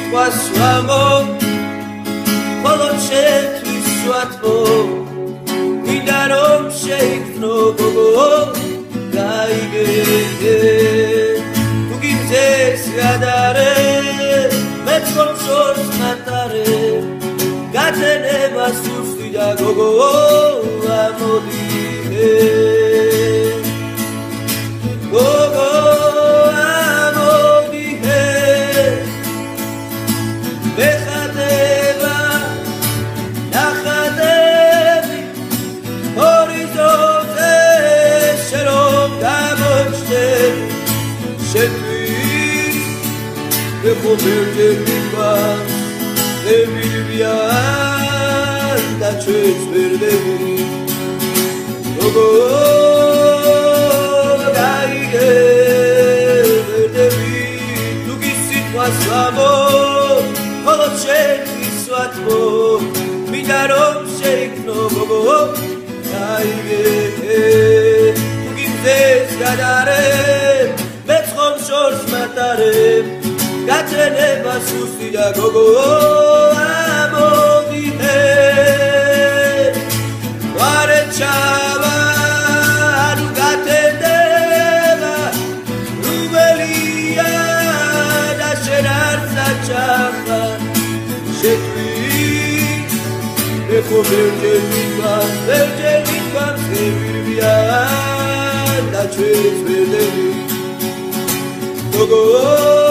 სიტყვასვამო მხოლოდ შეთვის ვათმო მინდა რომ შეიქმნო გოგო გაიგე თუ გიმზეს გადარე მეც რომ შორს მატარე გაწენება სუსტი და გოგო ამოდი გოგო ამოდი მეხატება ნახატები ჰორიზონტზე შერომ გამოჩნდები შენთვის ეხო ვერჯერ მიყვარს ევირვიან და ჩვენს ვერდები გოგო გაიგე ვერდები თუ გისიტყვას ვამო მხოლოდ შენთვის ვათმო მინდა რომ შეიქმნო გოგო გაიგე თუ გიმზეს გადარე მეც ხომ შორს მატარე გაწენება სუსტი და გოგო ამოდი ვარე ჩავა ანუ გატენდება რუბელია და შენ არ საჩახა შეტყვის ეხო ვერჯერ მიყვარს ევირვიან და ჩვენს ვერდები გოგო